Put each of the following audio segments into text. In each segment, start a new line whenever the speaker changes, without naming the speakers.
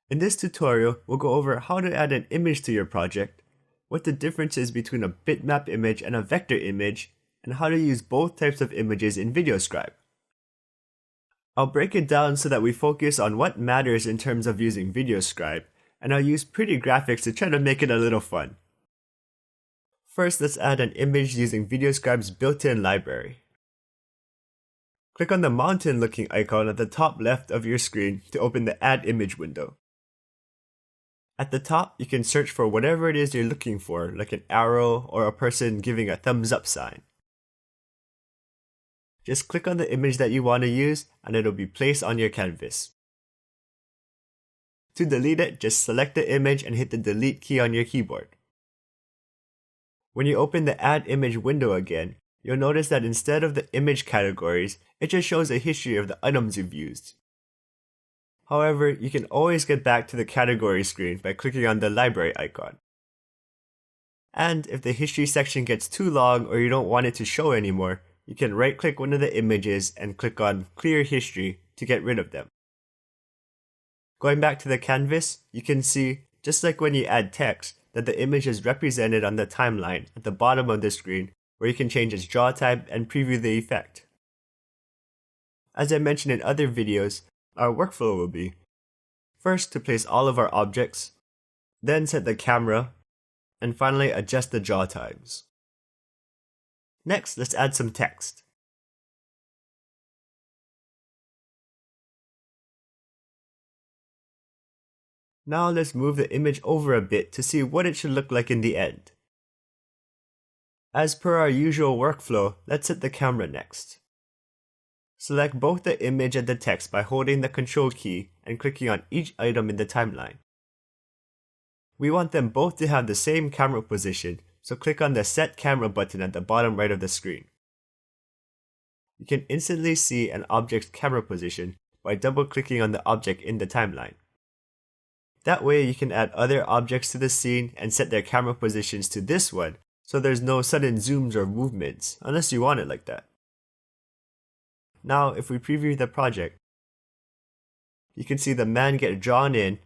In this tutorial, we'll go over how to add an image to your project, what the difference is between a bitmap image and a vector image, and how to use both types of images in VideoScribe. I'll break it down so that we focus on what matters in terms of using VideoScribe, and I'll use pretty graphics to try to make it a little fun. First, let's add an image using VideoScribe's built-in library. Click on the mountain-looking icon at the top left of your screen to open the Add Image window. At the top, you can search for whatever it is you're looking for, like an arrow or a person giving a thumbs up sign. Just click on the image that you want to use and it'll be placed on your canvas. To delete it, just select the image and hit the delete key on your keyboard. When you open the Add Image window again, you'll notice that instead of the image categories, it just shows a history of the items you've used. However, you can always get back to the category screen by clicking on the library icon. And if the history section gets too long or you don't want it to show anymore, you can right-click one of the images and click on Clear History to get rid of them. Going back to the canvas, you can see, just like when you add text, that the image is represented on the timeline at the bottom of the screen, where you can change its draw type and preview the effect. As I mentioned in other videos, our workflow will be first to place all of our objects, then set the camera, and finally adjust the draw times. Next, let's add some text. Now let's move the image over a bit to see what it should look like in the end. As per our usual workflow, let's set the camera next. Select both the image and the text by holding the Control key and clicking on each item in the timeline. We want them both to have the same camera position, so click on the Set Camera button at the bottom right of the screen. You can instantly see an object's camera position by double-clicking on the object in the timeline. That way you can add other objects to the scene and set their camera positions to this one, so there's no sudden zooms or movements, unless you want it like that. Now, if we preview the project, you can see the man get drawn in,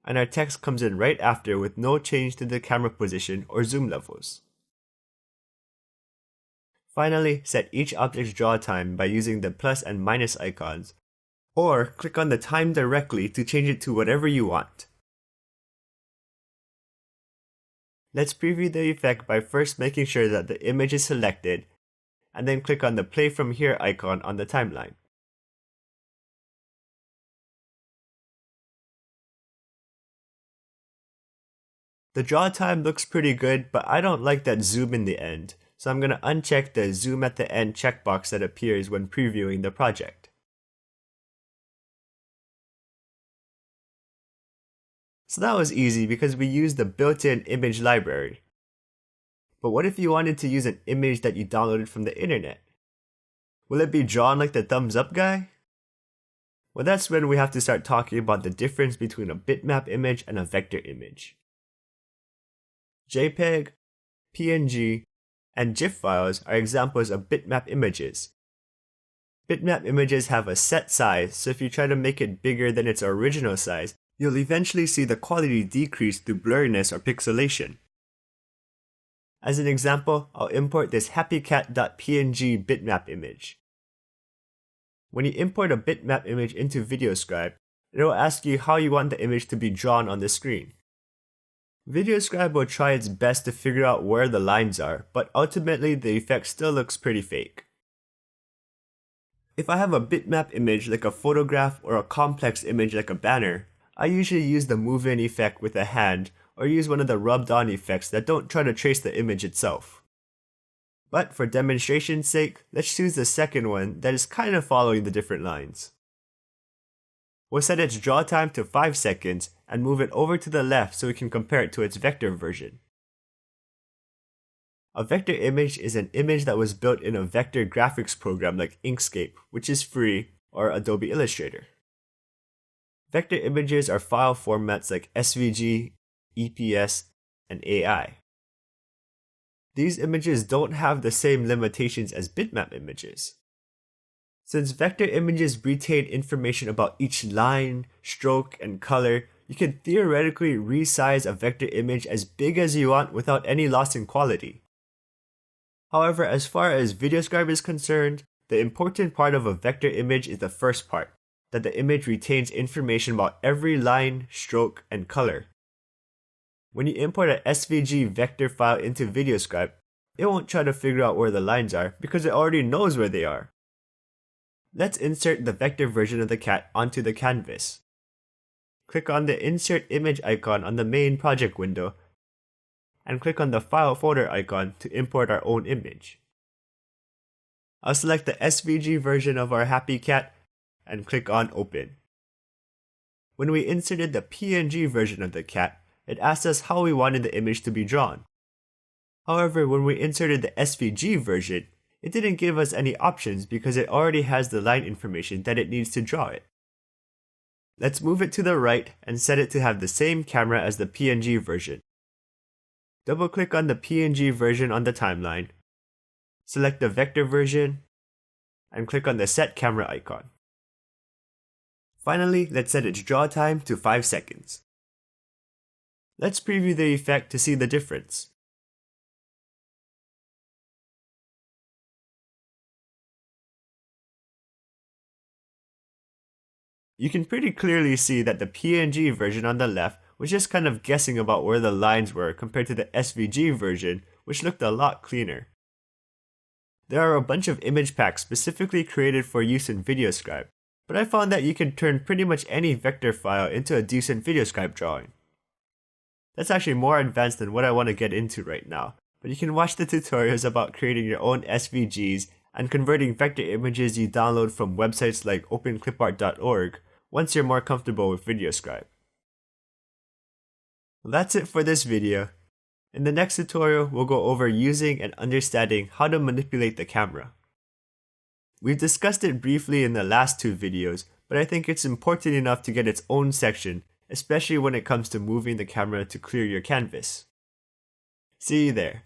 and our text comes in right after with no change to the camera position or zoom levels. Finally, set each object's draw time by using the plus and minus icons, or click on the time directly to change it to whatever you want. Let's preview the effect by first making sure that the image is selected, and then click on the Play From Here icon on the timeline. The draw time looks pretty good, but I don't like that zoom in the end, so I'm going to uncheck the Zoom at the End checkbox that appears when previewing the project. So that was easy because we used the built-in image library. But what if you wanted to use an image that you downloaded from the internet? Will it be drawn like the thumbs up guy? Well, that's when we have to start talking about the difference between a bitmap image and a vector image. JPEG, PNG, and GIF files are examples of bitmap images. Bitmap images have a set size, so if you try to make it bigger than its original size, you'll eventually see the quality decrease through blurriness or pixelation. As an example, I'll import this happycat.png bitmap image. When you import a bitmap image into VideoScribe, it will ask you how you want the image to be drawn on the screen. VideoScribe will try its best to figure out where the lines are, but ultimately the effect still looks pretty fake. If I have a bitmap image like a photograph or a complex image like a banner, I usually use the move-in effect with a hand or use one of the rubbed-on effects that don't try to trace the image itself. But for demonstration's sake, let's choose the second one that is kind of following the different lines. We'll set its draw time to 5 seconds and move it over to the left so we can compare it to its vector version. A vector image is an image that was built in a vector graphics program like Inkscape, which is free, or Adobe Illustrator. Vector images are file formats like SVG, EPS, and AI. These images don't have the same limitations as bitmap images. Since vector images retain information about each line, stroke, and color, you can theoretically resize a vector image as big as you want without any loss in quality. However, as far as VideoScribe is concerned, the important part of a vector image is the first part, that the image retains information about every line, stroke, and color. When you import an SVG vector file into VideoScribe, it won't try to figure out where the lines are because it already knows where they are. Let's insert the vector version of the cat onto the canvas. Click on the Insert Image icon on the main project window, and click on the File Folder icon to import our own image. I'll select the SVG version of our happy cat and click on Open. When we inserted the PNG version of the cat, it asked us how we wanted the image to be drawn. However, when we inserted the SVG version, it didn't give us any options because it already has the line information that it needs to draw it. Let's move it to the right and set it to have the same camera as the PNG version. Double-click on the PNG version on the timeline, select the vector version, and click on the Set Camera icon. Finally, let's set its draw time to 5 seconds. Let's preview the effect to see the difference. You can pretty clearly see that the PNG version on the left was just kind of guessing about where the lines were compared to the SVG version, which looked a lot cleaner. There are a bunch of image packs specifically created for use in VideoScribe, but I found that you can turn pretty much any vector file into a decent VideoScribe drawing. That's actually more advanced than what I want to get into right now, but you can watch the tutorials about creating your own SVGs and converting vector images you download from websites like openclipart.org once you're more comfortable with VideoScribe. Well, that's it for this video. In the next tutorial, we'll go over using and understanding how to manipulate the camera. We've discussed it briefly in the last 2 videos, but I think it's important enough to get its own section, especially when it comes to moving the camera to clear your canvas. See you there.